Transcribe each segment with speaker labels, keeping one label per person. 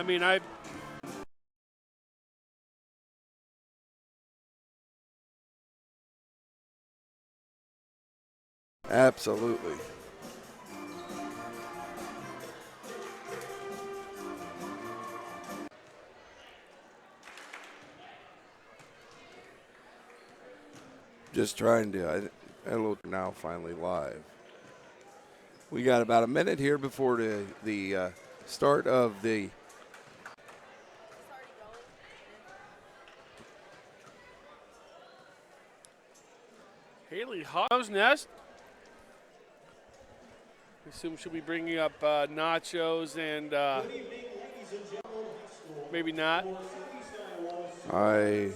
Speaker 1: I mean,
Speaker 2: Absolutely. Just trying to, hello now finally live. We got about a minute here before the start of the
Speaker 1: Haley Hobbs Nest. I assume she'll be bringing up nachos and maybe not.
Speaker 2: I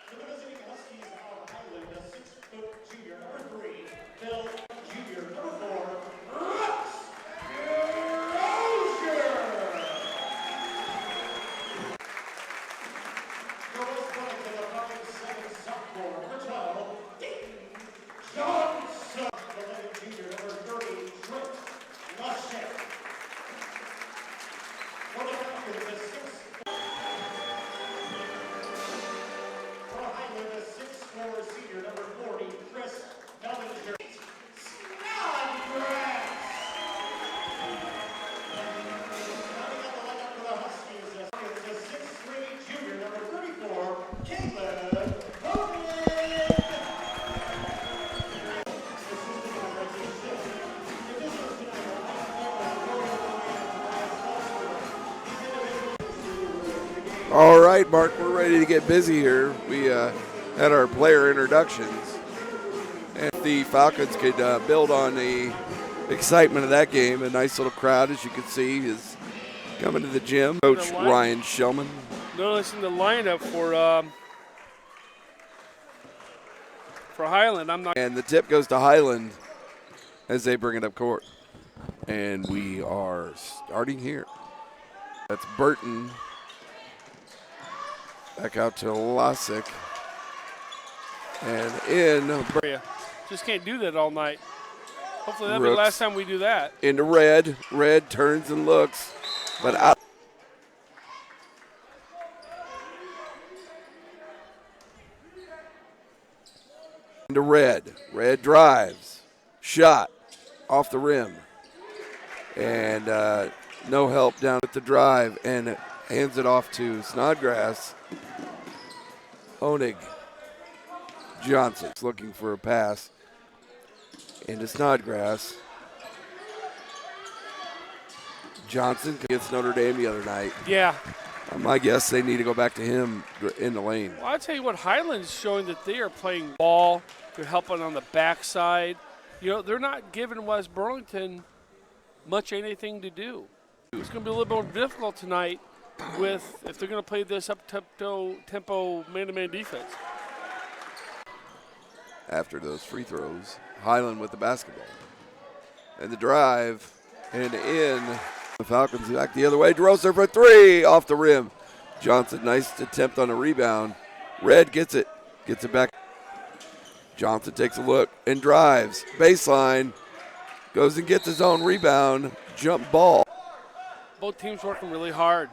Speaker 3: For the visiting Huskies of Highland, a 6-foot junior, number 3, Phil Junior, number 4, Brooks Rozier. For West Burlington, a 5'7" sophomore, number 12, Dayton Johnson. The 11 junior, number 30, Trent Lusher. For the Falcons, a 6 6'4" senior, number 40, Chris Bellinger. Snodgrass! Rounding out the lineup for the Huskies, the 6'3" junior, number 34, Caleb Hogan.
Speaker 2: All right, Mark, we're ready to get busy here. We had our player introductions, and the Falcons could build on the excitement of that game. A nice little crowd, as you can see, is coming to the gym. Coach Ryan Shellman.
Speaker 1: Noticing the lineup for Highland.
Speaker 2: And the tip goes to Highland as they bring it up court. And we are starting here. That's Burton. Back out to Losick. And in.
Speaker 1: Just can't do that all night. Hopefully that'll be the last time we do that.
Speaker 2: Into Red. Red turns and looks. But out. Into Red. Red drives. Shot. Off the rim. And no help down at the drive. And hands it off to Snodgrass. Honig. Johnson's looking for a pass into Snodgrass. Johnson against Notre Dame the other night.
Speaker 1: Yeah.
Speaker 2: My guess they need to go back to him in the lane.
Speaker 1: Well, I'll tell you what, Highland's showing that they are playing ball. They're helping on the backside. You know, they're not giving West Burlington much anything to do. It's going to be a little more difficult tonight if they're going to play this up-tempo man-to-man defense.
Speaker 2: After those free throws, Highland with the basketball. And the drive, and in. The Falcons back the other way. Drosser for 3 off the rim. Johnson, nice attempt on a rebound. Red gets it back. Johnson takes a look and drives. Baseline, goes and gets his own rebound. Jump ball.
Speaker 1: Both teams working really hard.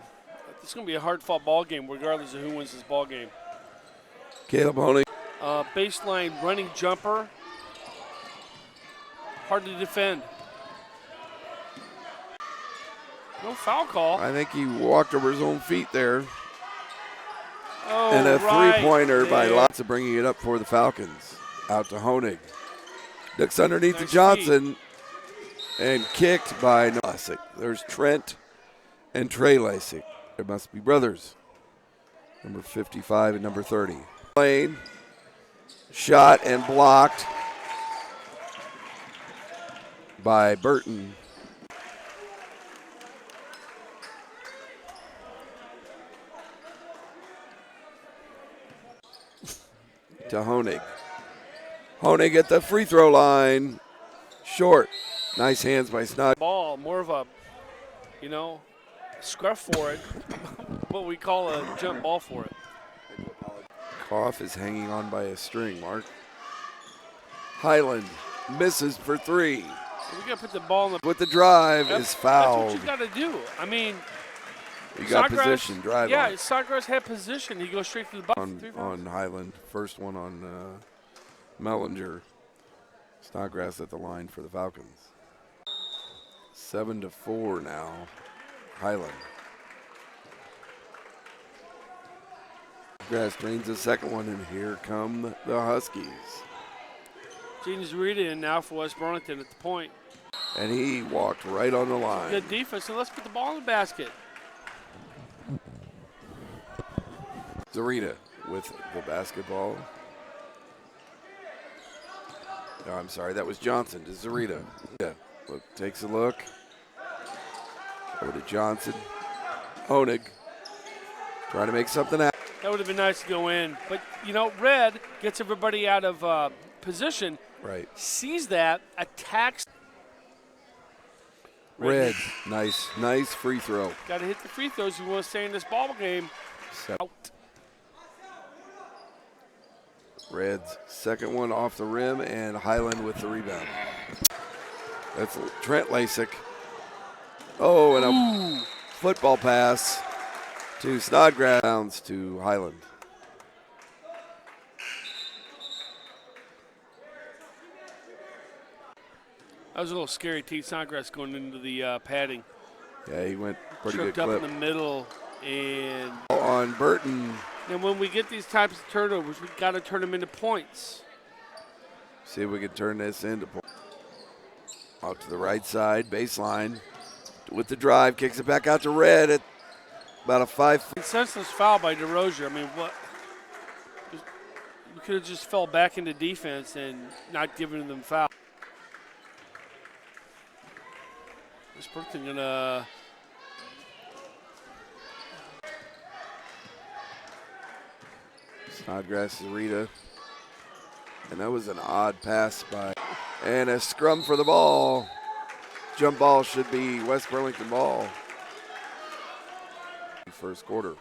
Speaker 1: This is going to be a hard-fought ball game regardless of who wins this ball game.
Speaker 2: Caleb Honig.
Speaker 1: Baseline running jumper. Hard to defend. No foul call.
Speaker 2: I think he walked over his own feet there.
Speaker 1: Oh,
Speaker 2: and a
Speaker 1: right.
Speaker 2: three-pointer by Lots of bringing it up for the Falcons. Out to Honig. Looks underneath
Speaker 1: Nice
Speaker 2: to Johnson. And kicked by Lasick. There's Trent and Trey Lasick. There must be brothers. Number 55 and number 30. Lane. Shot and blocked by Burton. To Honig. Honig at the free throw line. short. Nice hands by Snod.
Speaker 1: Ball, more of a, scruff for it. What we call a jump ball for it.
Speaker 2: Koff is hanging on by a string, Mark. Highland misses for three.
Speaker 1: We got to put the ball in the.
Speaker 2: With the drive is fouled.
Speaker 1: That's what you got to do. I mean,
Speaker 2: you got
Speaker 1: Snodgrass,
Speaker 2: position, drive
Speaker 1: yeah,
Speaker 2: on.
Speaker 1: Snodgrass had position. He goes straight to the ball.
Speaker 2: On Highland. First one on Mellinger. Snodgrass at the line for the Falcons. 7-4 now. Highland. Snodgrass drains the second one, and here come the Huskies.
Speaker 1: James Rita in now for West Burlington at the point.
Speaker 2: And he walked right on the line.
Speaker 1: Good defense, and let's put the ball in the basket.
Speaker 2: Zarita with the basketball. No, I'm sorry, that was Johnson to Zarita. Yeah, look, takes a look. Over to Johnson. Honig trying to make something happen.
Speaker 1: That would have been nice to go in. But, Red gets everybody out of position.
Speaker 2: Right.
Speaker 1: Sees that, attacks.
Speaker 2: Red, nice free throw.
Speaker 1: Got to hit the free throws if you want to stay in this ball game. Out.
Speaker 2: Red's second one off the rim, and Highland with the rebound. That's Trent Lasik. Oh, and a football pass to Snodgrass to Highland.
Speaker 1: That was a little scary. T. Snodgrass going into the padding.
Speaker 2: Yeah, he went pretty
Speaker 1: Tripped
Speaker 2: good clip.
Speaker 1: up in the middle. And
Speaker 2: on Burton.
Speaker 1: And when we get these types of turnovers, we've got to turn them into points.
Speaker 2: See if we can turn this into points. Out to the right side, baseline. With the drive, kicks it back out to Red at about a 5.
Speaker 1: Senseless foul by DeRozier. I mean, what? We could have just fell back into defense and not given them foul. This person gonna.
Speaker 2: Snodgrass, Zarita. And that was an odd pass by. And a scrum for the ball. Jump ball should be West Burlington ball. First quarter.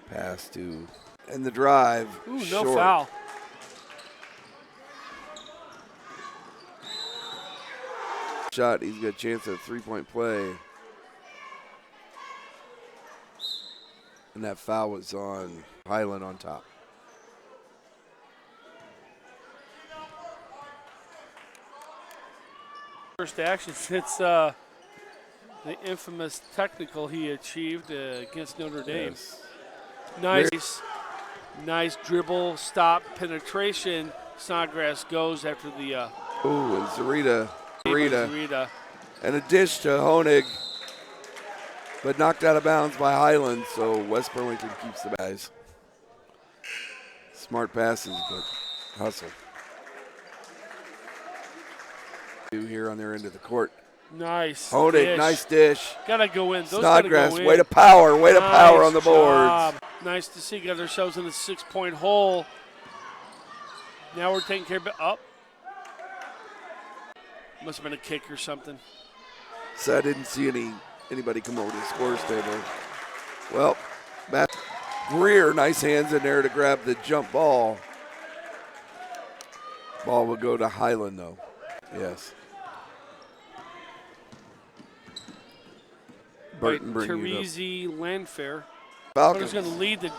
Speaker 2: Pass to. And the drive.
Speaker 1: Ooh,
Speaker 2: short.
Speaker 1: no foul.
Speaker 2: Shot, he's got a chance at a three-point play. And that foul was on Highland on top.
Speaker 1: First action since the infamous technical he achieved against Notre Dame.
Speaker 2: Yes.
Speaker 1: Nice dribble, stop, penetration. Snodgrass goes after the.
Speaker 2: Ooh, and Zarita. And a dish to Honig, but knocked out of bounds by Highland, so West Burlington keeps the guys. Smart passes, but hustle. Here on their end of the court.
Speaker 1: Nice.
Speaker 2: Honig,
Speaker 1: dish.
Speaker 2: nice dish.
Speaker 1: Gotta go in. Those
Speaker 2: Snodgrass,
Speaker 1: gotta go in.
Speaker 2: way to power on the
Speaker 1: job.
Speaker 2: boards.
Speaker 1: Nice to see. Got ourselves in a 6-point hole. Now we're taking care of it. Up. Must have been a kick or something.
Speaker 2: So I didn't see anybody come over to the scores table. Well, Greer, nice hands in there to grab the jump ball. Ball will go to Highland, though. Yes. Burton bringing it up.
Speaker 1: Terezi Landfair.
Speaker 2: Falcons.
Speaker 1: Who's going to lead the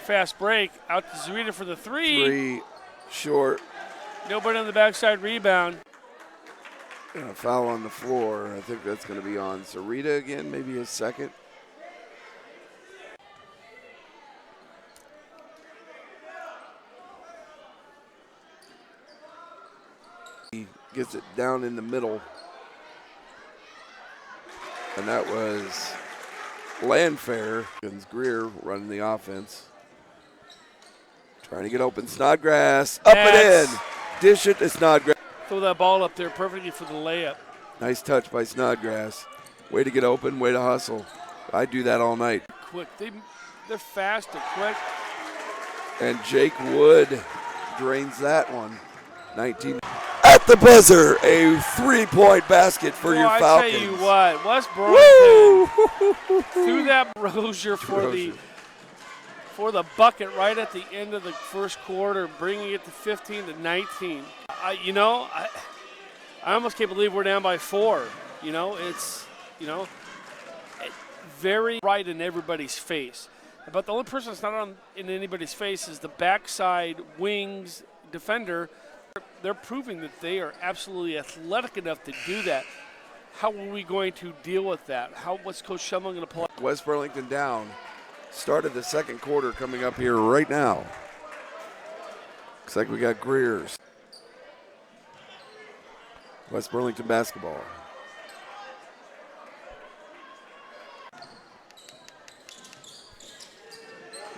Speaker 1: fast break. Out to Zarita for the three.
Speaker 2: Short.
Speaker 1: Nobody on the backside rebound.
Speaker 2: And a foul on the floor. I think that's going to be on Zarita again, maybe his second. He gets it down in the middle. And that was Landfair. Greer running the offense. Trying to get open. Snodgrass. Up and in. Dish it to Snodgrass.
Speaker 1: Throw that ball up there perfectly for the layup.
Speaker 2: Nice touch by Snodgrass. Way to get open, way to hustle. I do that all night.
Speaker 1: Quick. They're fast and quick.
Speaker 2: And Jake Wood drains that one. 19 at the buzzer, a 3-point basket for your Falcons.
Speaker 1: I tell you what, West Burlington threw that Rozier for the bucket right at the end of the first quarter, bringing it to 15-19. I almost can't believe we're down by 4. It's very right in everybody's face. But the only person that's not in anybody's face is the backside wings defender. They're proving that they are absolutely athletic enough to do that. How are we going to deal with that? What's Coach Shumlin going to pull?
Speaker 2: West Burlington down. Started the second quarter coming up here right now. Looks like we got Greer's. West Burlington basketball.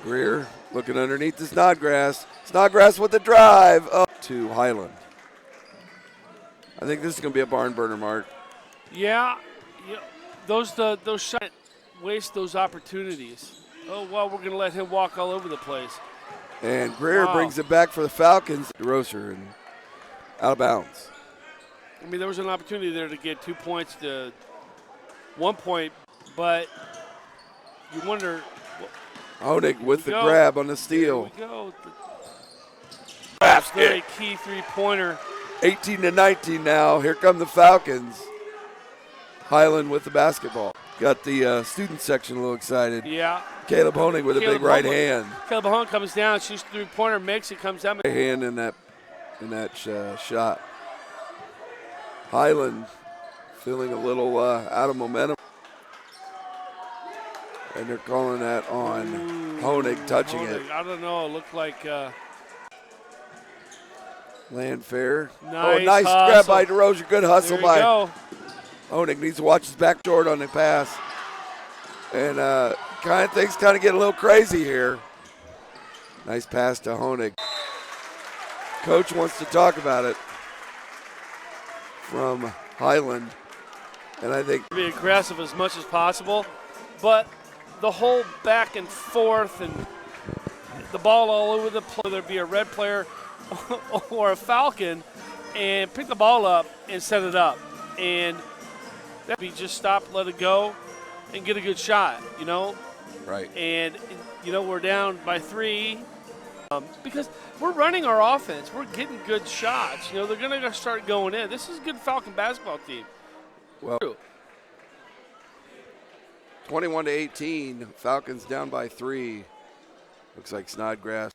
Speaker 2: Greer looking underneath the Snodgrass. Snodgrass with the drive up to Highland. I think this is going to be a barn burner, Mark.
Speaker 1: Yeah, those shots waste those opportunities. Oh, well, we're going to let him walk all over the place.
Speaker 2: And Greer brings it back for the Falcons. DeRocher and out of bounds.
Speaker 1: I mean, there was an opportunity there to get 2 points to 1 point, but you wonder.
Speaker 2: Honig with the grab on the steal.
Speaker 1: Here we go. That's a key three-pointer.
Speaker 2: 18-19 now. Here come the Falcons. Highland with the basketball. Got the student section a little excited.
Speaker 1: Yeah.
Speaker 2: Caleb Honig with a big right hand.
Speaker 1: Caleb Honig comes down, shoots three-pointer, makes it, comes down.
Speaker 2: Right hand in that shot. Highland feeling a little out of momentum. And they're calling that on Honig touching it.
Speaker 1: I don't know. It looked like
Speaker 2: Landfair.
Speaker 1: Nice
Speaker 2: grab by DeRozier. Good hustle by
Speaker 1: go.
Speaker 2: Honig. Needs to watch his back short on the pass. And things kind of get a little crazy here. Nice pass to Honig. Coach wants to talk about it from Highland. And I think
Speaker 1: be aggressive as much as possible, but the whole back and forth and the ball all over the place, whether it be a red player or a Falcon, and pick the ball up and set it up. And that be just stop, let it go, and get a good shot,
Speaker 2: Right.
Speaker 1: And, we're down by 3 because we're running our offense. We're getting good shots. They're going to start going in. This is a good Falcon basketball team.
Speaker 2: Well, 21-18, Falcons down by 3. Looks like Snodgrass.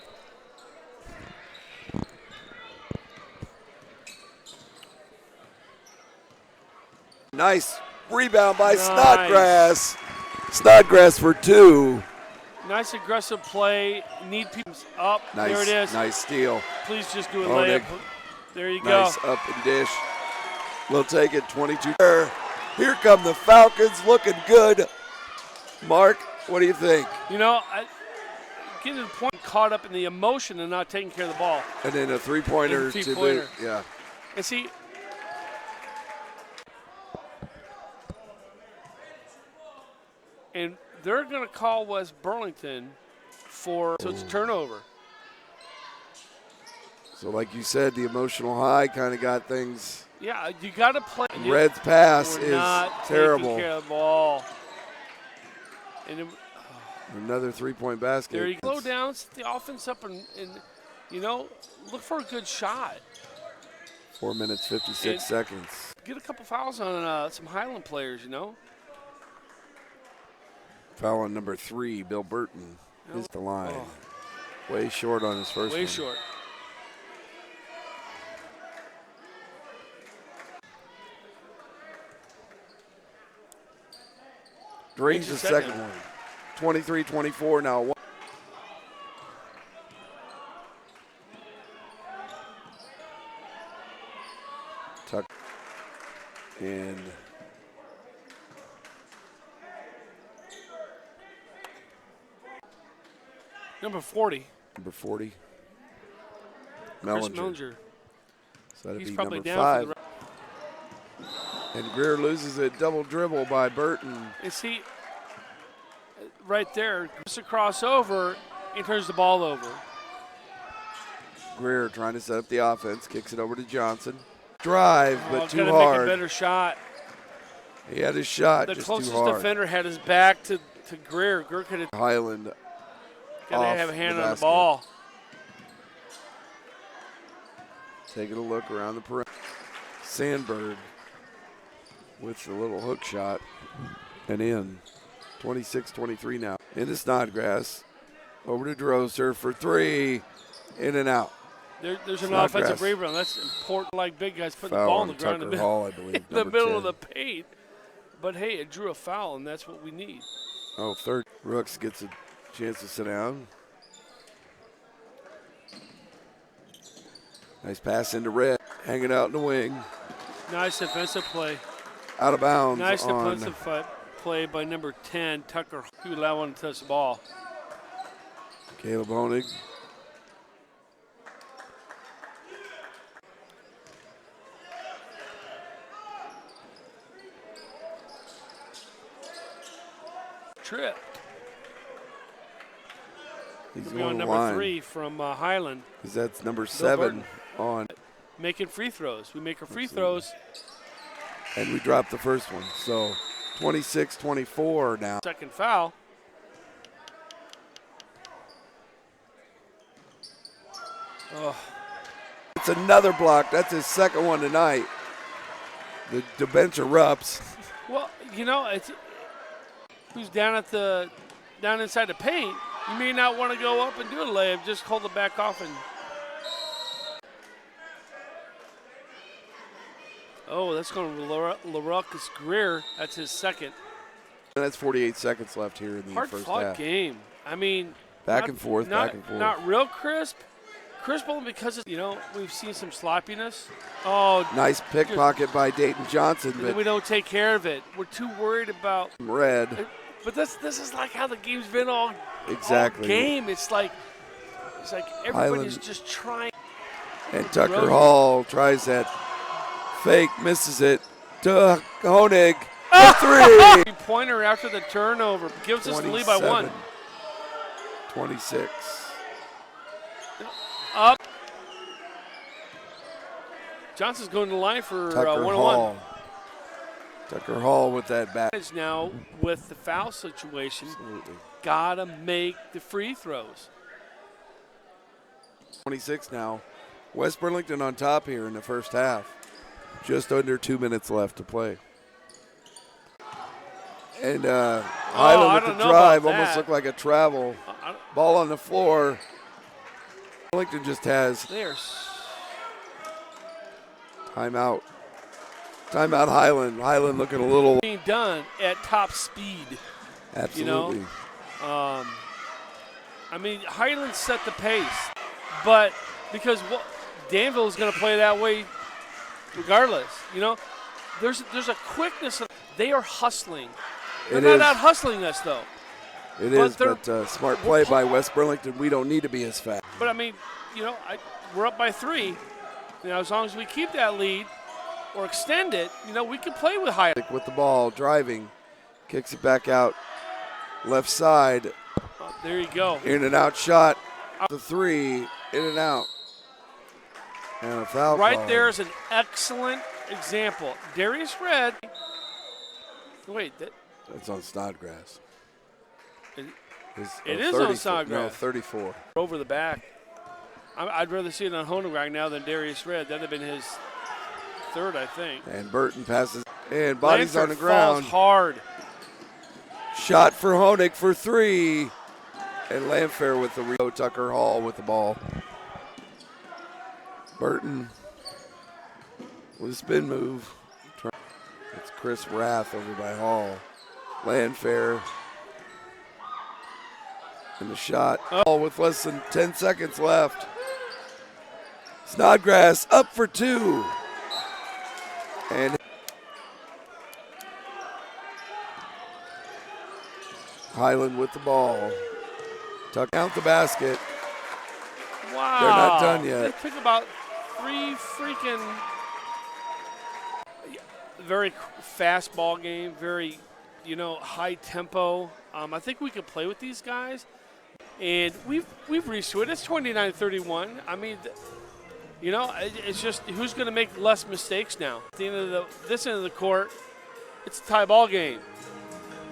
Speaker 2: Nice rebound by Snodgrass. Snodgrass for 2.
Speaker 1: Nice aggressive play. Need people up.
Speaker 2: Nice,
Speaker 1: there it is.
Speaker 2: Nice steal.
Speaker 1: Please just do a
Speaker 2: Honig.
Speaker 1: layup. There you go.
Speaker 2: Nice up and dish. We'll take it 22. Here come the Falcons looking good. Mark, what do you think?
Speaker 1: Getting to the point caught up in the emotion and not taking care of the ball.
Speaker 2: And then a three-pointer to boot. Yeah.
Speaker 1: And see, and they're going to call West Burlington so it's a turnover.
Speaker 2: So like you said, the emotional high kind of got things.
Speaker 1: Yeah, you got to play.
Speaker 2: Red's pass
Speaker 1: We're
Speaker 2: is
Speaker 1: not
Speaker 2: terrible.
Speaker 1: Taking care of the ball. And
Speaker 2: Another three-point basket.
Speaker 1: there you go. Slow down, set the offense up, and look for a good shot.
Speaker 2: 4 minutes, 56 seconds.
Speaker 1: Get a couple fouls on some Highland players,
Speaker 2: Foul on number 3, Bill Burton, is the line. Way short on his first one.
Speaker 1: Way short.
Speaker 2: Drains the second one. 23-24 now. Tuck. And
Speaker 1: Number 40.
Speaker 2: number 40.
Speaker 1: Chris
Speaker 2: Mellinger.
Speaker 1: Mellinger.
Speaker 2: So that'd
Speaker 1: He's
Speaker 2: be
Speaker 1: probably
Speaker 2: number
Speaker 1: down
Speaker 2: 5.
Speaker 1: for the
Speaker 2: And Greer loses a double dribble by Burton.
Speaker 1: And see, right there, just a crossover, and turns the ball over.
Speaker 2: Greer trying to set up the offense, kicks it over to Johnson. Drive, but too
Speaker 1: gotta
Speaker 2: hard.
Speaker 1: make a better shot.
Speaker 2: He had his shot,
Speaker 1: The
Speaker 2: just too
Speaker 1: closest
Speaker 2: hard.
Speaker 1: defender had his back to Greer. Greer could have
Speaker 2: Highland
Speaker 1: got to
Speaker 2: off
Speaker 1: have a hand
Speaker 2: the
Speaker 1: on the
Speaker 2: basket.
Speaker 1: ball.
Speaker 2: Taking a look around the perimeter. Sandberg with the little hook shot and in. 26-23 now. Into Snodgrass. Over to DeRoser for three. In and out.
Speaker 1: There's an
Speaker 2: Snodgrass.
Speaker 1: offensive rebound. That's important, like big guys putting the
Speaker 2: Foul
Speaker 1: ball
Speaker 2: on
Speaker 1: on the ground
Speaker 2: Tucker
Speaker 1: in the,
Speaker 2: Hall, I believe.
Speaker 1: in the
Speaker 2: number
Speaker 1: middle
Speaker 2: 10.
Speaker 1: of the paint. But hey, it drew a foul, and that's what we need.
Speaker 2: Oh, third. Rooks gets a chance to sit down. Nice pass into Red. Hanging out in the wing.
Speaker 1: Nice defensive play.
Speaker 2: Out of bounds
Speaker 1: Nice
Speaker 2: on
Speaker 1: defensive play by number 10, Tucker, who allowed one to touch the ball.
Speaker 2: Caleb Honig.
Speaker 1: Trip.
Speaker 2: He's
Speaker 1: We're
Speaker 2: on
Speaker 1: going
Speaker 2: the
Speaker 1: number
Speaker 2: line.
Speaker 1: 3 from Highland.
Speaker 2: 'Cause that's number 7 on.
Speaker 1: Making free throws. We make our free throws.
Speaker 2: And we dropped the first one. So 26-24 now.
Speaker 1: Second foul. Oh,
Speaker 2: It's another block. That's his second one tonight. The bench erupts.
Speaker 1: well, you know, it's who's down inside the paint. You may not want to go up and do a layup. Just hold it back off and. Oh, that's going to LaRuckus Greer. That's his second.
Speaker 2: And that's 48 seconds left here in the
Speaker 1: Hard
Speaker 2: first
Speaker 1: fought
Speaker 2: half.
Speaker 1: game. I mean,
Speaker 2: Back
Speaker 1: not-
Speaker 2: and forth,
Speaker 1: not-
Speaker 2: back and forth.
Speaker 1: Not real crisp. Crisp only because we've seen some sloppiness. Oh,
Speaker 2: Nice pickpocket by Dayton Johnson,
Speaker 1: and then
Speaker 2: but
Speaker 1: we don't take care of it. We're too worried about.
Speaker 2: Red.
Speaker 1: But this is like how the game's been all
Speaker 2: Exactly.
Speaker 1: game. It's like everybody's
Speaker 2: Highland.
Speaker 1: just trying.
Speaker 2: And Tucker Hall tries that fake, misses it. To Honig. The three.
Speaker 1: Pointer after the turnover gives us the lead by 1.
Speaker 2: 26.
Speaker 1: Up. Johnson's going to the line for
Speaker 2: Tucker
Speaker 1: 1-on-1.
Speaker 2: Hall. Tucker Hall with that back.
Speaker 1: Now with the foul situation,
Speaker 2: Absolutely.
Speaker 1: gotta make the free throws.
Speaker 2: 26 now. West Burlington on top here in the first half. Just under 2 minutes left to play. And
Speaker 1: I
Speaker 2: Highland with
Speaker 1: don't
Speaker 2: the
Speaker 1: know
Speaker 2: drive
Speaker 1: about
Speaker 2: almost
Speaker 1: that.
Speaker 2: looked like a travel. Ball on the floor. Burlington just has
Speaker 1: There's
Speaker 2: timeout. Timeout Highland. Highland looking a little.
Speaker 1: being done at top speed.
Speaker 2: Absolutely.
Speaker 1: I mean, Highland set the pace, but because Danville is going to play that way regardless. There's a quickness. They are hustling. They're
Speaker 2: It
Speaker 1: not
Speaker 2: is.
Speaker 1: out hustling us though.
Speaker 2: It
Speaker 1: But
Speaker 2: is,
Speaker 1: they're-
Speaker 2: but smart play by West Burlington. We don't need to be as fast.
Speaker 1: But I mean, we're up by 3. As long as we keep that lead or extend it, we can play with Highland.
Speaker 2: With the ball, driving, kicks it back out, left side,
Speaker 1: Oh, there you go.
Speaker 2: in and out shot, the three, in and out, and a foul
Speaker 1: Right
Speaker 2: call.
Speaker 1: there is an excellent example. Darius Red. Wait,
Speaker 2: That's on Snodgrass.
Speaker 1: It-
Speaker 2: His-
Speaker 1: it
Speaker 2: oh,
Speaker 1: is on
Speaker 2: 34
Speaker 1: Snodgrass.
Speaker 2: No, 34.
Speaker 1: over the back. I'd rather see it on Honig right now than Darius Red. That'd have been his third, I think.
Speaker 2: And Burton passes, and bodies on the
Speaker 1: Lanford
Speaker 2: ground.
Speaker 1: falls hard.
Speaker 2: Shot for Honig for three. And Lanfair with the Tucker Hall with the ball. Burton with a spin move. It's Chris Rath over by Hall. Lanfair. And the shot. Hall with less than 10 seconds left. Snodgrass up for 2. And Highland with the ball. Tuck out the basket.
Speaker 1: Wow.
Speaker 2: They're not done yet.
Speaker 1: They took about 3 freaking very fast ball game, very, high tempo. I think we could play with these guys. And we've reached to it. It's 29-31. I mean, it's just who's going to make less mistakes now. At the end of this end of the court, it's a tie ball game.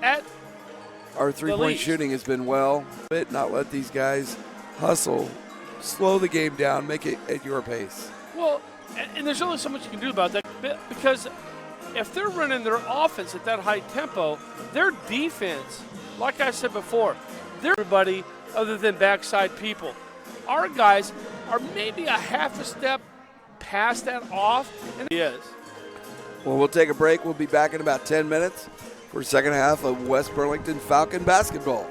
Speaker 1: At
Speaker 2: our three-point shooting has been well. Not let these guys hustle, slow the game down, make it at your pace.
Speaker 1: Well, and there's only so much you can do about that because if they're running their offense at that high tempo, their defense, like I said before, they're everybody other than backside people. Our guys are maybe a half a step past that off, and he is.
Speaker 2: Well, we'll take a break. We'll be back in about 10 minutes for second half of West Burlington Falcon basketball.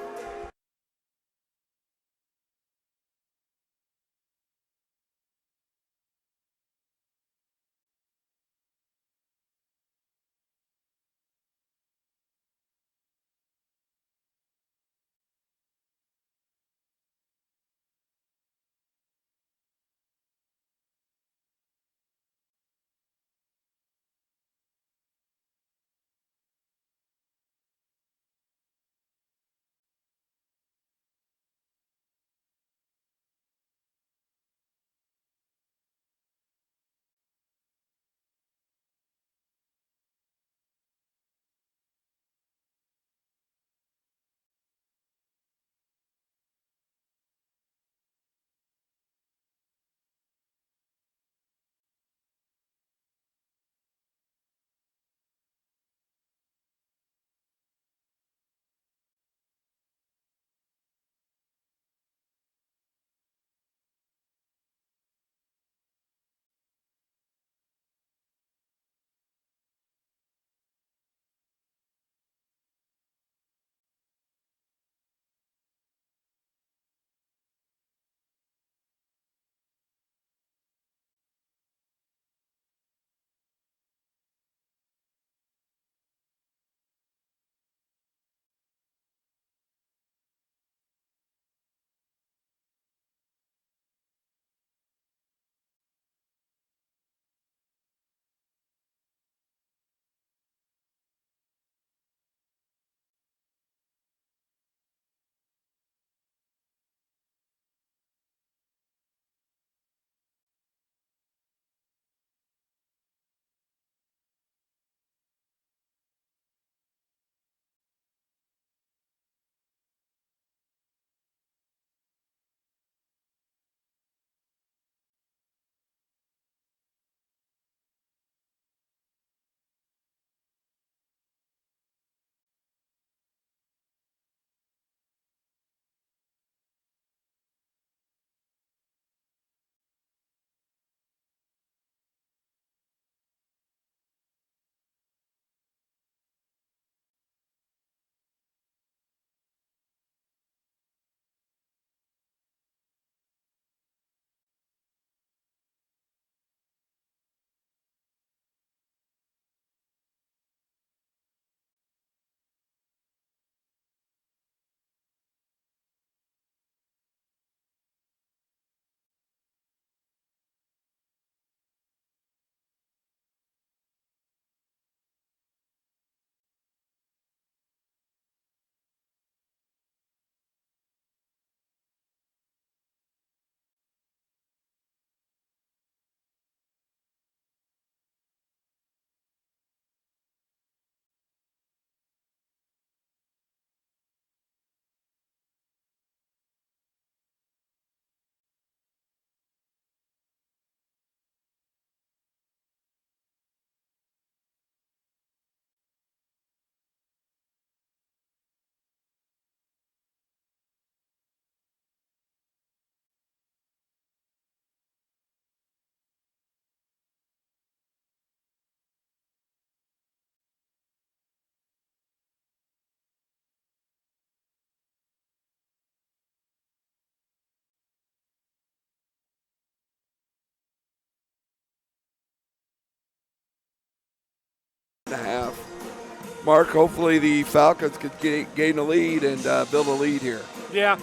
Speaker 2: And a half. Mark, hopefully the Falcons could gain a lead and build a lead here.
Speaker 1: Yeah,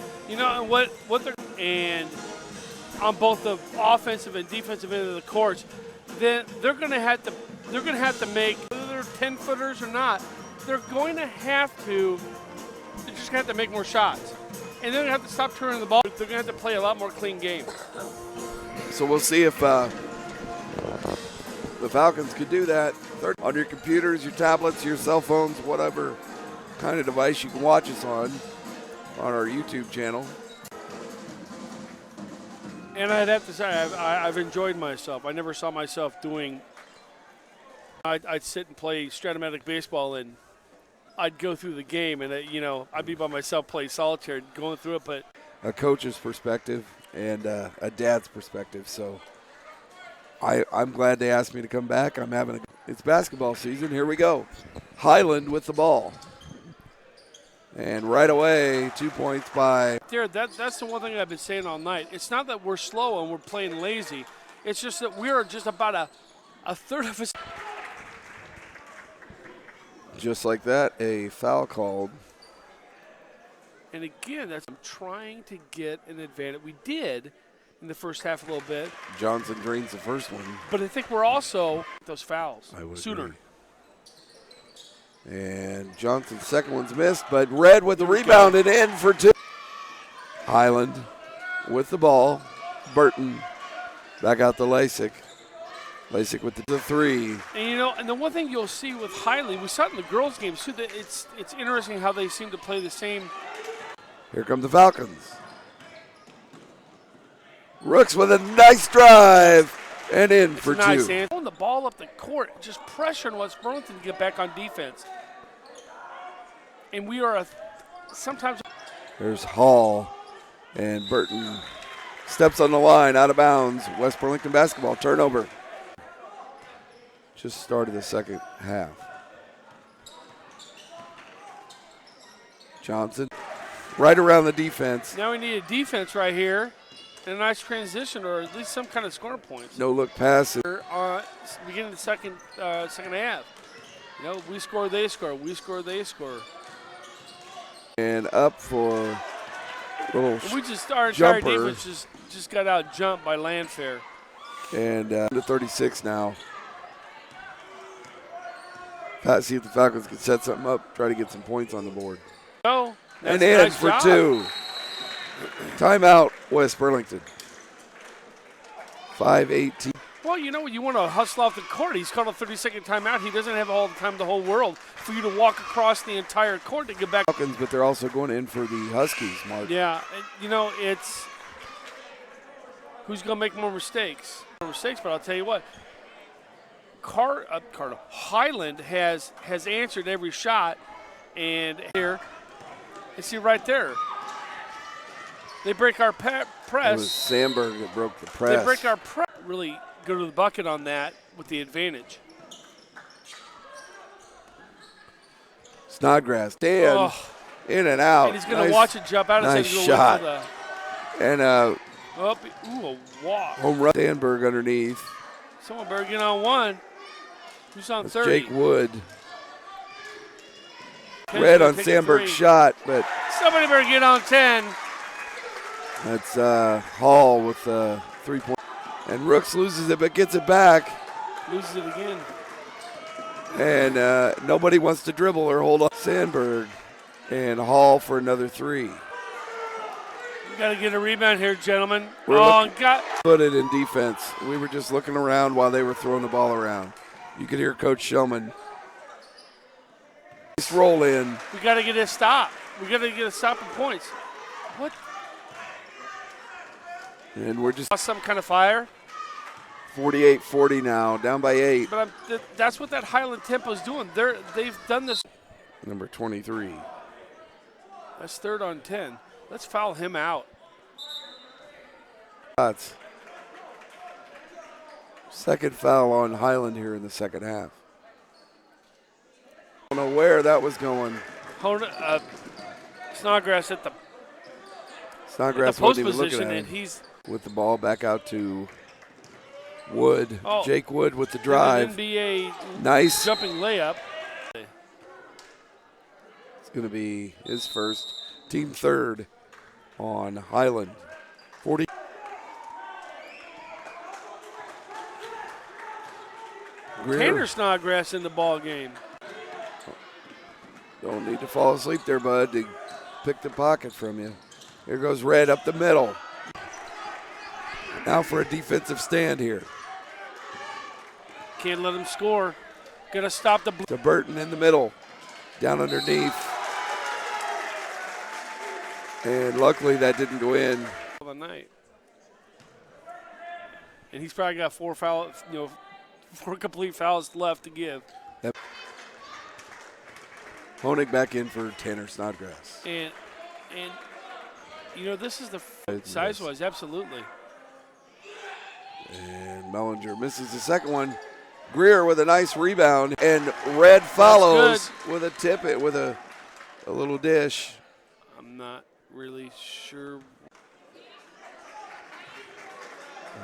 Speaker 1: what they're and on both the offensive and defensive end of the courts, then they're going to have to make, whether they're 10-footers or not, they're just going to have to make more shots. and they're going to have to stop turning the ball. They're going to have to play a lot more clean game.
Speaker 2: So we'll see if the Falcons could do that. On your computers, your tablets, your cell phones, whatever kind of device you can watch us on our YouTube channel.
Speaker 1: And I'd have to say, I've enjoyed myself. I never saw myself doing. I'd sit and play Stratomatic baseball, and I'd go through the game, and I'd be by myself, play solitaire, going through it. But
Speaker 2: a coach's perspective and a dad's perspective. So I'm glad they asked me to come back. It's basketball season. Here we go. Highland with the ball. And right away, 2 points by.
Speaker 1: That's the one thing I've been saying all night. It's not that we're slow and we're playing lazy. It's just that we're just about a third of us.
Speaker 2: Just like that, a foul called.
Speaker 1: And again, I'm trying to get an advantage. We did in the first half a little bit.
Speaker 2: Johnson drains the first one.
Speaker 1: But I think we're also those fouls sooner.
Speaker 2: Agree. And Johnson's second one's missed, but Red with the rebound and in for two. Highland with the ball. Burton back out to Lasik. Lasik with the three.
Speaker 1: And the one thing you'll see with Highland, we saw it in the girls' games too, that it's interesting how they seem to play the same.
Speaker 2: Here come the Falcons. Rooks with a nice drive and in for
Speaker 1: nice
Speaker 2: two.
Speaker 1: Pulling the ball up the court, just pressuring West Burlington to get back on defense. And we are sometimes.
Speaker 2: There's Hall, and Burton steps on the line, out of bounds. West Burlington basketball turnover. Just started the second half. Johnson right around the defense.
Speaker 1: Now we need a defense right here and a nice transition, or at least some kind of scoring points.
Speaker 2: No look pass.
Speaker 1: Beginning of the second half. We score, they score. We score, they score.
Speaker 2: And up for little
Speaker 1: our entire defense just got out jumped by Landfair.
Speaker 2: And to 36 now. See if the Falcons can set something up, try to get some points on the board.
Speaker 1: Oh,
Speaker 2: and in
Speaker 1: nice
Speaker 2: for
Speaker 1: job.
Speaker 2: two. Timeout, West Burlington. 5:18.
Speaker 1: Well, you want to hustle off the court. He's called a 30-second timeout. He doesn't have all the time in the whole world for you to walk across the entire court to get back.
Speaker 2: Falcons, but they're also going in for the Huskies, Mark.
Speaker 1: Yeah, it's who's going to make more mistakes. But I'll tell you what. Highland has answered every shot, and here, you see right there, they break our press.
Speaker 2: It was Sandberg that broke the press.
Speaker 1: They break our press. Really go to the bucket on that with the advantage.
Speaker 2: Snodgrass, Dan, in and out.
Speaker 1: And he's going to watch it jump out.
Speaker 2: Nice shot. And
Speaker 1: a walk.
Speaker 2: Home run. Sandberg underneath.
Speaker 1: Someone better get on one. Who's on 30?
Speaker 2: Jake Wood. Red on Sandberg's shot, but
Speaker 1: somebody better get on 10.
Speaker 2: That's Hall with 3 points. And Rooks loses it, but gets it back.
Speaker 1: Loses it again.
Speaker 2: And nobody wants to dribble or hold on. Sandberg and Hall for another three.
Speaker 1: We got to get a rebound here, gentlemen.
Speaker 2: Put it in defense. We were just looking around while they were throwing the ball around. You could hear Coach Shellman. Nice roll in.
Speaker 1: We got to get a stop. We got to get a stop in points. What?
Speaker 2: And we're just
Speaker 1: some kind of fire.
Speaker 2: 48-40 now, down by 8.
Speaker 1: But that's what that Highland tempo is doing. They've done this.
Speaker 2: Number 23.
Speaker 1: That's 3rd on 10. Let's foul him out.
Speaker 2: Second foul on Highland here in the second half. I don't know where that was going.
Speaker 1: Snodgrass at the
Speaker 2: post
Speaker 1: position, and he's
Speaker 2: with the ball back out to Wood. Jake Wood with the drive.
Speaker 1: NBA
Speaker 2: nice
Speaker 1: jumping layup.
Speaker 2: It's going to be his first, team third on Highland. 40.
Speaker 1: Tanner Snodgrass in the ball game.
Speaker 2: Don't need to fall asleep there, bud. They picked the pocket from you. Here goes Red up the middle. Now for a defensive stand here.
Speaker 1: Can't let him score. Got to stop the.
Speaker 2: To Burton in the middle. Down underneath. And luckily that didn't go in.
Speaker 1: The night. And he's probably got 4 complete fouls left to give.
Speaker 2: Yep. Honig back in for Tanner Snodgrass.
Speaker 1: And this is the size-wise, absolutely.
Speaker 2: And Mellinger misses the second one. Greer with a nice rebound, and Red follows with a tip it with a little dish.
Speaker 1: I'm not really sure.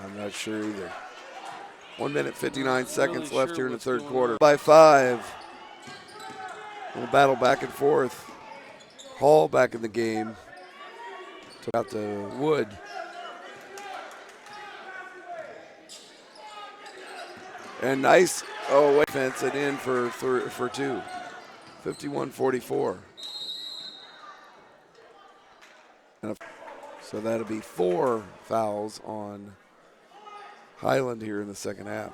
Speaker 2: I'm not sure either. 1 minute, 59 seconds
Speaker 1: really
Speaker 2: left
Speaker 1: sure
Speaker 2: here in the
Speaker 1: what's
Speaker 2: third
Speaker 1: going
Speaker 2: quarter.
Speaker 1: on.
Speaker 2: By 5. We'll battle back and forth. Hall back in the game. Took out to Wood. And nice, defense and in for 2. 51-44. So that'll be 4 fouls on Highland here in the second half.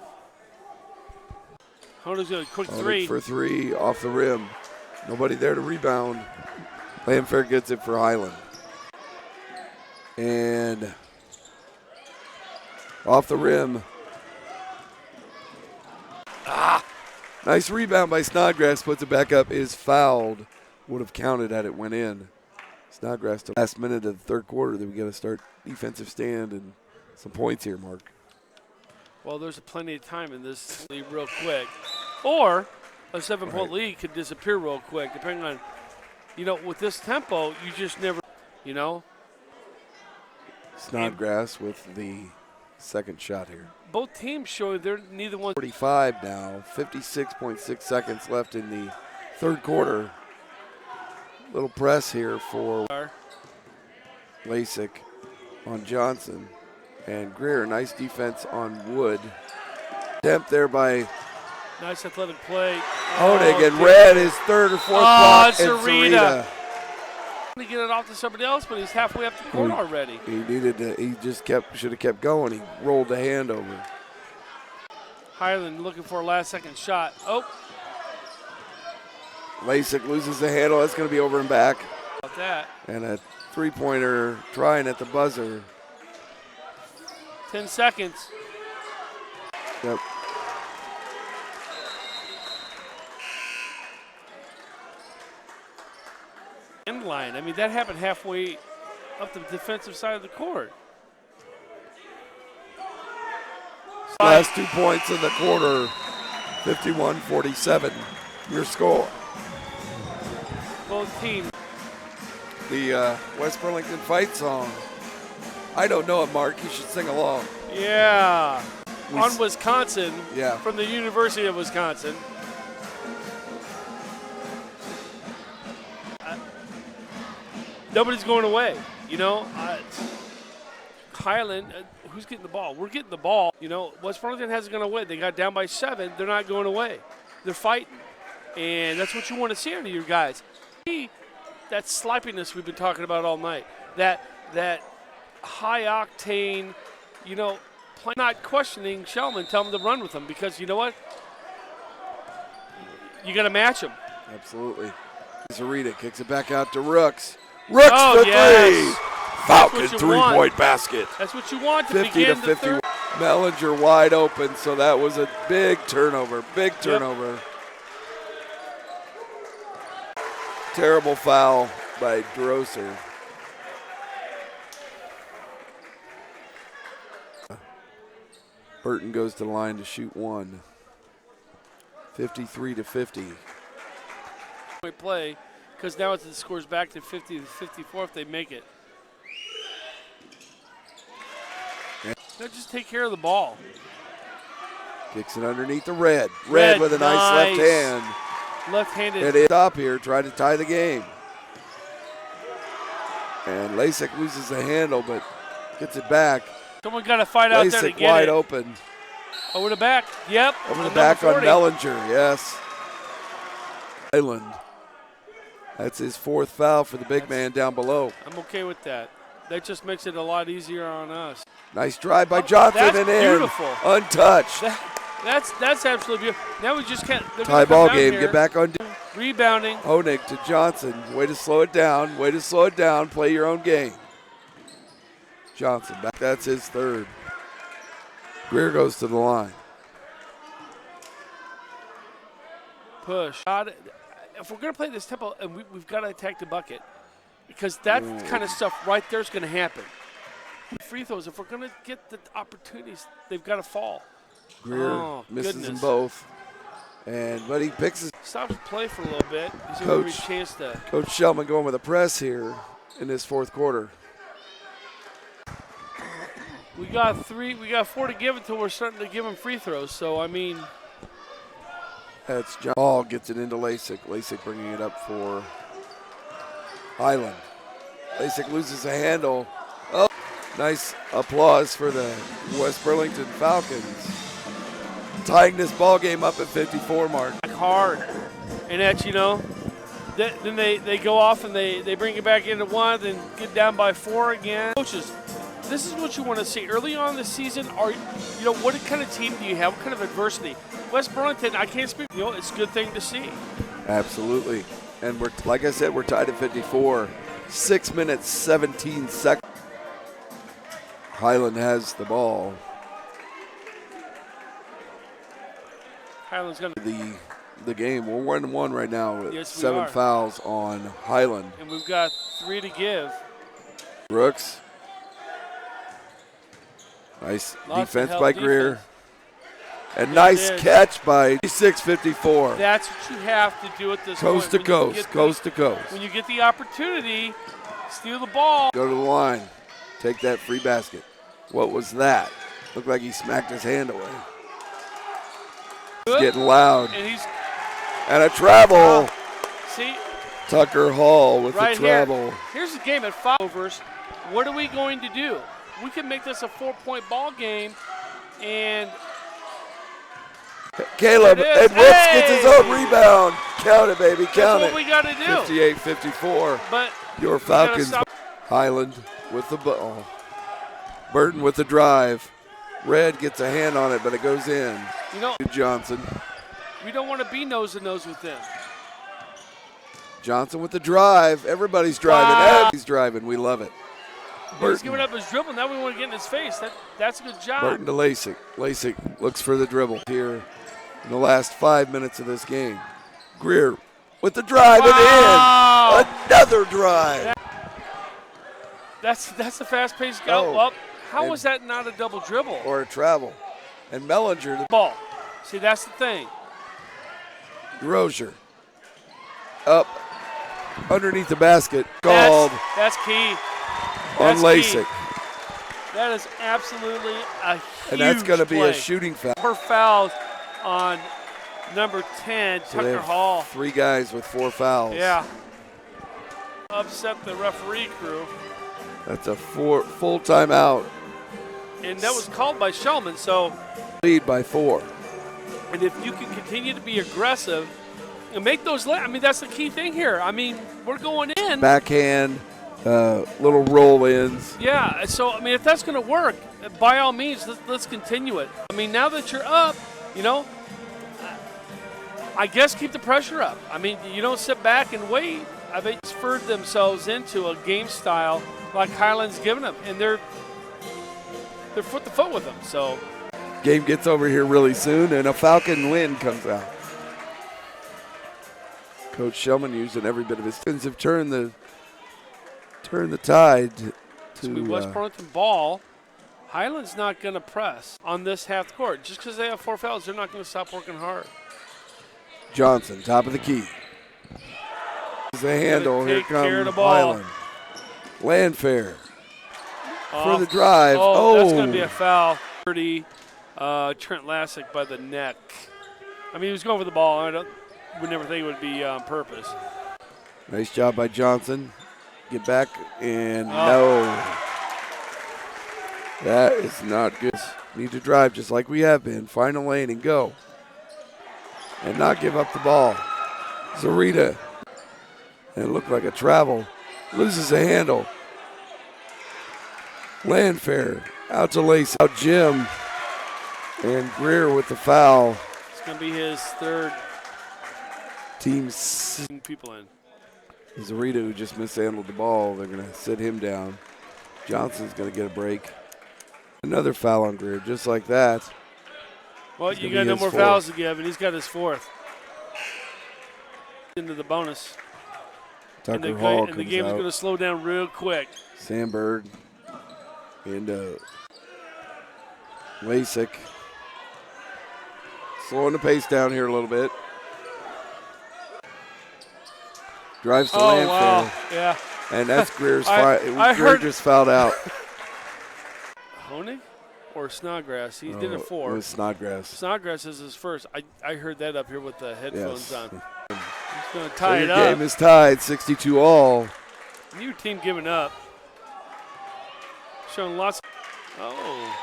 Speaker 1: Honig's got a quick
Speaker 2: Honig
Speaker 1: 3.
Speaker 2: for 3 off the rim. Nobody there to rebound. Lamfair gets it for Highland. And off the rim. Nice rebound by Snodgrass. Puts it back up. Is fouled. Would have counted had it went in. Snodgrass to last minute of the third quarter that we got to start defensive stand and some points here, Mark.
Speaker 1: Well, there's plenty of time in this lead real quick. Or a 7-point lead could disappear real quick, depending on, with this tempo, you just never,
Speaker 2: Snodgrass with the second shot here.
Speaker 1: Both teams showing they're neither one.
Speaker 2: 45 now, 56.6 seconds left in the third quarter. Little press here for Lasik on Johnson. And Greer, nice defense on Wood. Attempt there by
Speaker 1: Nice athletic play.
Speaker 2: Honig, and Red is third or fourth block.
Speaker 1: It's Sarita. To get it off to somebody else, but he's halfway up the court already.
Speaker 2: He needed to, he just should have kept going. He rolled the hand over.
Speaker 1: Highland looking for a last-second shot. Oh.
Speaker 2: Lasik loses the handle. That's going to be over and back.
Speaker 1: About that.
Speaker 2: And a three-pointer trying at the buzzer.
Speaker 1: 10 seconds.
Speaker 2: Yep.
Speaker 1: End line. I mean, that happened halfway up the defensive side of the court.
Speaker 2: Last 2 points in the quarter, 51-47. Your score.
Speaker 1: Both teams.
Speaker 2: The West Burlington fight song. I don't know it, Mark. You should sing along.
Speaker 1: Yeah. On Wisconsin.
Speaker 2: Yeah.
Speaker 1: From the University of Wisconsin. Nobody's going away. Highland, who's getting the ball? We're getting the ball. West Burlington hasn't gone away. They got down by 7. They're not going away. They're fighting. And that's what you want to see out of your guys. That sloppiness we've been talking about all night. That high octane, not questioning Shellman, tell them to run with them because you know what? You got to match them.
Speaker 2: Absolutely. Zarita kicks it back out to Rooks. Rooks for
Speaker 1: yes.
Speaker 2: 3. Falcon three-point basket.
Speaker 1: That's what you want to
Speaker 2: 50
Speaker 1: begin
Speaker 2: to
Speaker 1: the
Speaker 2: 50.
Speaker 1: third.
Speaker 2: Mellinger wide open, so that was a big turnover. Big turnover. Yep. Terrible foul by Drosser. Burton goes to the line to shoot 1. 53 to 50.
Speaker 1: Play, because now it scores back to 50 to 54 if they make it. They'll just take care of the ball.
Speaker 2: Kicks it underneath the Red. Red with a nice left hand.
Speaker 1: Left-handed.
Speaker 2: And stop here, trying to tie the game. And Lasik loses the handle, but gets it back.
Speaker 1: Someone got to fight out there to
Speaker 2: Lasik
Speaker 1: get
Speaker 2: wide
Speaker 1: it.
Speaker 2: Open.
Speaker 1: Over the back. Yep.
Speaker 2: Over the back on Mellinger, yes. Highland. That's his 4th foul for the big man down below.
Speaker 1: I'm okay with that. That just makes it a lot easier on us.
Speaker 2: Nice drive by Johnson
Speaker 1: That's
Speaker 2: and in.
Speaker 1: beautiful.
Speaker 2: Untouched.
Speaker 1: That's absolutely beautiful. Now we just can't.
Speaker 2: Tie ball game. Get back on.
Speaker 1: Rebounding.
Speaker 2: Honig to Johnson. Way to slow it down. Way to slow it down. Play your own game. Johnson back. That's his third. Greer goes to the line.
Speaker 1: Push. If we're going to play this tempo, and we've got to attack the bucket, because that kind of stuff right there is going to happen. Free throws, if we're going to get the opportunities, they've got to fall.
Speaker 2: Greer misses them both. But he picks his.
Speaker 1: Stops play for a little bit. He's going to have a chance to.
Speaker 2: Coach Shellman going with a press here in this fourth quarter.
Speaker 1: We got 4 to give until we're starting to give him free throws. So, I mean.
Speaker 2: That's John. Ball gets it into Lasik. Lasik bringing it up for Highland. Lasik loses a handle. Oh, nice applause for the West Burlington Falcons. Tying this ball game up at 54 mark.
Speaker 1: Hard. And that's, then they go off and they bring it back into 1, then get down by 4 again. Coaches, this is what you want to see. Early on in the season, what kind of team do you have? What kind of adversity? West Burlington, I can't speak. It's a good thing to see.
Speaker 2: Absolutely. And like I said, we're tied at 54. 6 minutes, 17 seconds. Highland has the ball.
Speaker 1: Highland's going
Speaker 2: to the game. We're 1-1 right now with
Speaker 1: yes,
Speaker 2: 7 fouls on Highland.
Speaker 1: And we've got 3 to give.
Speaker 2: Brooks. Nice defense by Greer. And nice catch by 6:54.
Speaker 1: That's what you have to do at this
Speaker 2: point. Coast to coast.
Speaker 1: When you get the opportunity, steal the ball.
Speaker 2: Go to the line. Take that free basket. What was that? Looked like he smacked his hand away. It's getting loud. And a travel.
Speaker 1: See?
Speaker 2: Tucker Hall with the travel.
Speaker 1: Here's the game at 5 overs. What are we going to do? We can make this a 4-point ball game, and
Speaker 2: Caleb, and Brooks gets his own rebound. Count it, baby, count it.
Speaker 1: That's what we got to do.
Speaker 2: 58-54.
Speaker 1: But
Speaker 2: your Falcons. Highland with the ball. Burton with the drive. Red gets a hand on it, but it goes in. Johnson.
Speaker 1: We don't want to be nose to nose with them.
Speaker 2: Johnson with the drive. Everybody's driving.
Speaker 1: Wow.
Speaker 2: Everybody's driving. We love it.
Speaker 1: He's giving up his dribble. Now we want to get in his face. That's a good job.
Speaker 2: Burton to Lasik. Lasik looks for the dribble here in the last 5 minutes of this game. Greer with the drive and in. Another drive.
Speaker 1: That's a fast-paced go. How was that not a double dribble?
Speaker 2: Or a travel. And Mellinger. The
Speaker 1: ball. See, that's the thing.
Speaker 2: Rozier. Up. Underneath the basket. Called.
Speaker 1: That's key.
Speaker 2: On Lasik.
Speaker 1: That is absolutely a huge
Speaker 2: And that's going to be
Speaker 1: play.
Speaker 2: a shooting foul.
Speaker 1: 4 fouls on number 10, Tucker Hall.
Speaker 2: 3 guys with 4 fouls.
Speaker 1: Yeah. Upset the referee crew.
Speaker 2: That's a full timeout.
Speaker 1: And that was called by Shellman, so.
Speaker 2: Lead by 4.
Speaker 1: And if you can continue to be aggressive and make those, that's the key thing here. We're going in.
Speaker 2: Backhand, little roll-ins.
Speaker 1: Yeah, so, if that's going to work, by all means, let's continue it. Now that you're up, I guess keep the pressure up. You don't sit back and wait. They've spurred themselves into a game style like Highland's given them, and they're foot to foot with them. So,
Speaker 2: game gets over here really soon, and a Falcon win comes out. Coach Shellman using every bit of his skills have turned the tide to
Speaker 1: West Burlington ball. Highland's not going to press on this half court. Just because they have 4 fouls, they're not going to stop working hard.
Speaker 2: Johnson, top of the key. The handle. Here comes Highland. Landfair for the drive.
Speaker 1: That's going to be a foul. Trent Lasik by the neck. He was going for the ball. Would never think it would be on purpose.
Speaker 2: Nice job by Johnson. Get back and no. That is not good. Need to drive just like we have been. Find a lane and go. And not give up the ball. Zarita. And it looked like a travel. Loses a handle. Landfair out to Lace, out Jim, and Greer with the foul.
Speaker 1: It's going to be his third
Speaker 2: Team's
Speaker 1: people in.
Speaker 2: Zarita, who just mishandled the ball, they're going to sit him down. Johnson's going to get a break. Another foul on Greer, just like that.
Speaker 1: Well, you got no more fouls to give, and he's got his fourth. Into the bonus.
Speaker 2: Tucker Hall
Speaker 1: and the game is going to slow down real quick.
Speaker 2: Sandberg into Lasik. Slowing the pace down here a little bit. Drives to Landfair.
Speaker 1: Wow. Yeah.
Speaker 2: And that's Greer's
Speaker 1: Greer
Speaker 2: just fouled out.
Speaker 1: Honig or Snodgrass? He did it four.
Speaker 2: It was Snodgrass.
Speaker 1: Snodgrass is his first. I heard that up here with the headphones on. He's going to
Speaker 2: So
Speaker 1: tie it
Speaker 2: your
Speaker 1: up.
Speaker 2: game is tied, 62 all.
Speaker 1: New team giving up. Showing lots. Oh.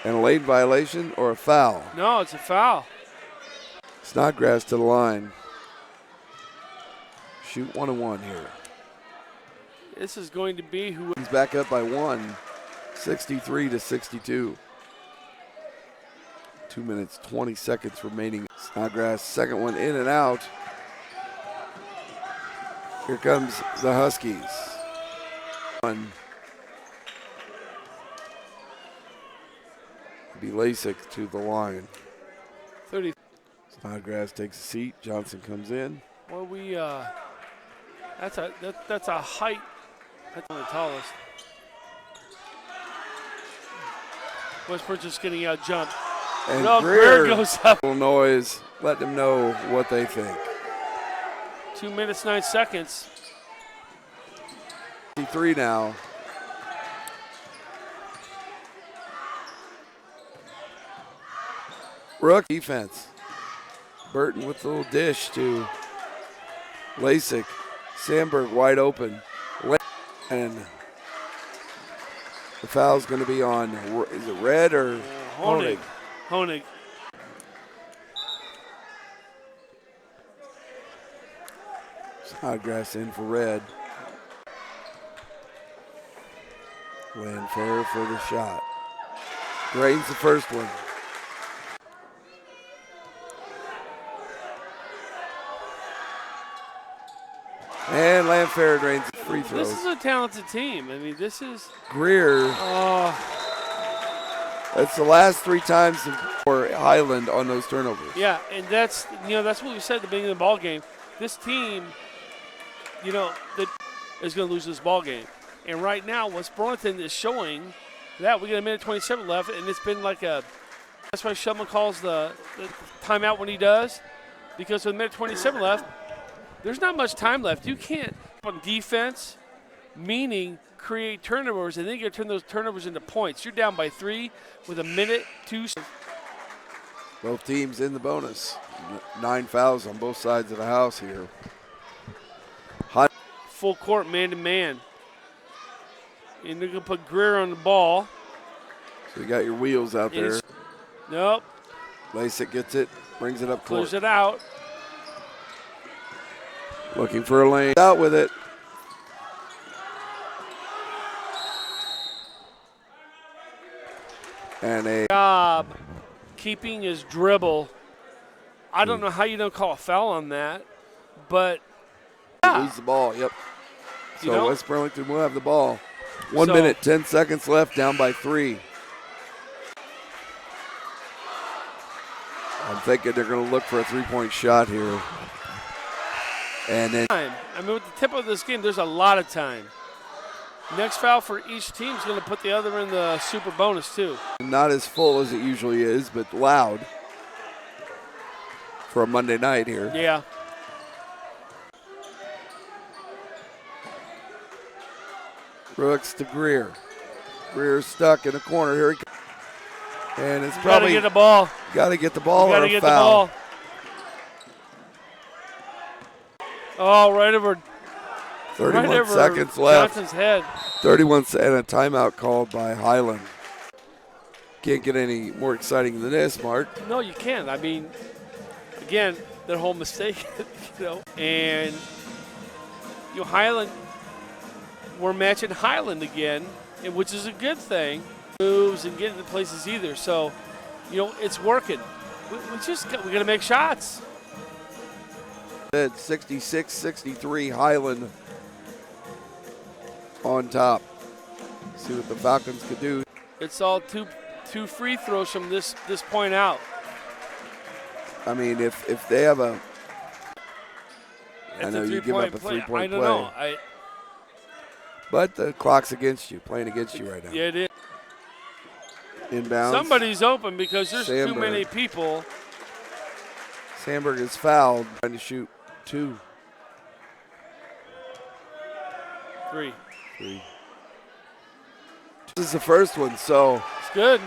Speaker 2: And a late violation or a foul?
Speaker 1: No, it's a foul.
Speaker 2: Snodgrass to the line. Shoot 1-1 here.
Speaker 1: This is going to be who.
Speaker 2: He's back up by 1, 63-62. 2 minutes, 20 seconds remaining. Snodgrass, second one in and out. Here comes the Huskies. One. Be Lasik to the line.
Speaker 1: 30.
Speaker 2: Snodgrass takes a seat. Johnson comes in.
Speaker 1: Well, that's a height. That's one of the tallest. Westport just getting out jumped.
Speaker 2: And
Speaker 1: Greer goes up.
Speaker 2: Little noise. Let them know what they think.
Speaker 1: 2 minutes, 9 seconds.
Speaker 2: 3 now. Rook defense. Burton with a little dish to Lasik. Sandberg wide open. And the foul's going to be on, is it Red or Honig?
Speaker 1: Honig.
Speaker 2: Snodgrass in for Red. Landfair for the shot. Drains the first one. And Landfair drains free throws.
Speaker 1: This is a talented team. I mean, this is
Speaker 2: Greer. That's the last 3 times for Highland on those turnovers.
Speaker 1: Yeah, and that's what we said at the beginning of the ball game. This team, that is going to lose this ball game. And right now, West Burlington is showing that. We got 1:27 left, and it's been like that's why Shulman calls the timeout when he does, because with 1:27 left, there's not much time left. You can't on defense, meaning create turnovers, and then you got to turn those turnovers into points. You're down by 3 with 1:02.
Speaker 2: Both teams in the bonus. 9 fouls on both sides of the house here.
Speaker 1: Full court, man-to-man. And they're going to put Greer on the ball.
Speaker 2: So you got your wheels out there.
Speaker 1: Nope.
Speaker 2: Lasik gets it, brings it up court.
Speaker 1: Close it out.
Speaker 2: Looking for a lane. Out with it. And a
Speaker 1: job keeping his dribble. I don't know how you don't call a foul on that, but
Speaker 2: lose the ball. Yep. So West Burlington will have the ball. 1 minute, 10 seconds left, down by 3. I'm thinking they're going to look for a 3-point shot here. And then,
Speaker 1: with the tip of this game, there's a lot of time. Next foul for each team is going to put the other in the super bonus, too.
Speaker 2: not as full as it usually is, but loud for a Monday night here.
Speaker 1: Yeah.
Speaker 2: Brooks to Greer. Greer's stuck in the corner. Here he comes. And it's probably
Speaker 1: got to get the ball.
Speaker 2: Got to get the ball or a foul.
Speaker 1: Got to get the ball. Oh, right over
Speaker 2: 31 seconds left.
Speaker 1: Johnson's head.
Speaker 2: 31 and a timeout called by Highland. Can't get any more exciting than this, Mark.
Speaker 1: No, you can't. I mean, again, their whole mistake, And Highland we're matching Highland again, which is a good thing. Moves and getting to places either. So, it's working. We got to make shots.
Speaker 2: 66-63, Highland on top. See what the Falcons could do.
Speaker 1: It's all two free throws from this point out.
Speaker 2: I mean, if they have a, I know you give up a
Speaker 1: play.
Speaker 2: three-point
Speaker 1: I don't know.
Speaker 2: But the clock's against you, playing against you right now.
Speaker 1: Yeah, it is.
Speaker 2: Inbounds.
Speaker 1: Somebody's open because there's
Speaker 2: Sandberg.
Speaker 1: too many people.
Speaker 2: Sandberg is fouled, trying to shoot 2.
Speaker 1: 3.
Speaker 2: This is the first one, so
Speaker 1: It's good.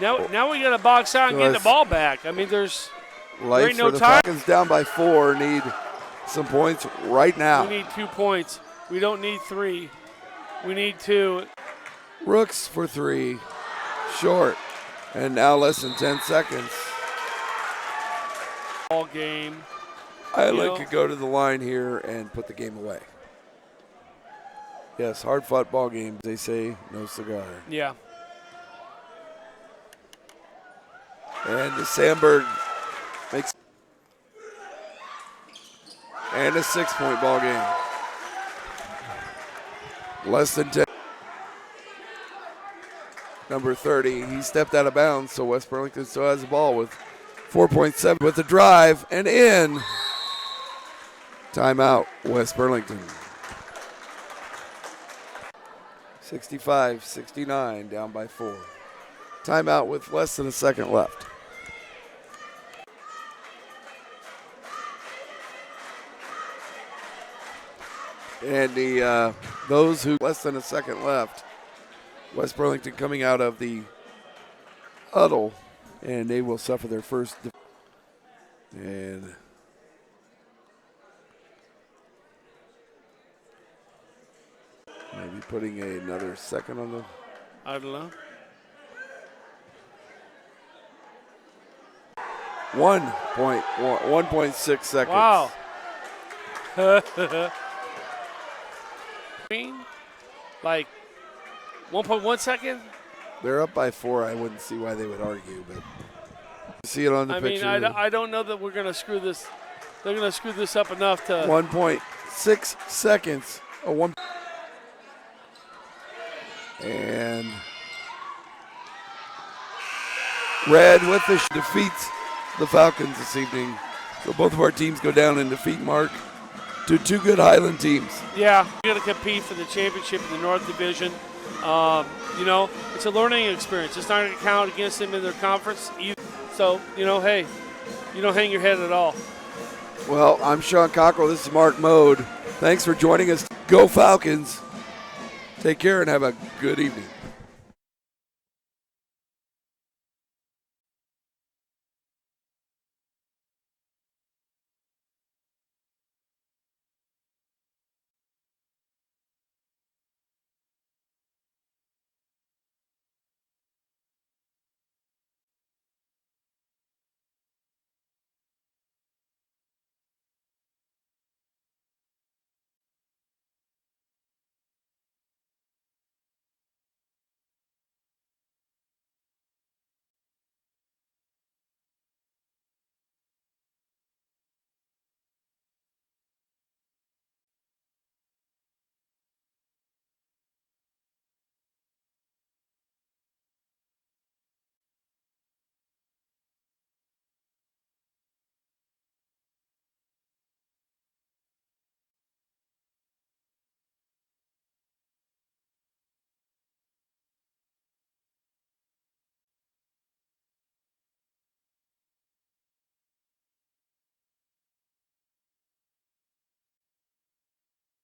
Speaker 1: Now we got to box out and get the ball back. I mean, there's
Speaker 2: life
Speaker 1: no
Speaker 2: for the
Speaker 1: time.
Speaker 2: Falcons down by 4. Need some points right now.
Speaker 1: We need 2 points. We don't need 3. We need 2.
Speaker 2: Rooks for 3, short, and now less than 10 seconds.
Speaker 1: Ball game.
Speaker 2: Highland could go to the line here and put the game away. Yes, hard-fought ball game. They say no cigar.
Speaker 1: Yeah.
Speaker 2: And the Sandberg makes and a 6-point ball game. Less than 10. Number 30, he stepped out of bounds, so West Burlington still has the ball with 4.7 with the drive and in. Timeout, West Burlington. 65-69, down by 4. Timeout with less than a second left. And those who less than a second left, West Burlington coming out of the huddle, and they will suffer their first. And maybe putting another second on the.
Speaker 1: I don't know.
Speaker 2: 1.6 seconds.
Speaker 1: Wow. Like 1.1 second?
Speaker 2: They're up by 4. I wouldn't see why they would argue, but see it on the picture.
Speaker 1: I don't know that we're going to screw this. They're going to screw this up enough to.
Speaker 2: 1.6 seconds. And Red with the defeats the Falcons this evening. So both of our teams go down in defeat mark to 2 good Highland teams.
Speaker 1: Yeah, we're going to compete for the championship in the North Division. It's a learning experience. It's not going to count against them in their conference either. So, hey, you don't hang your head at all.
Speaker 2: Well, I'm Sean Cockrell. This is Mark Mode. Thanks for joining us. Go Falcons. Take care and have a good evening.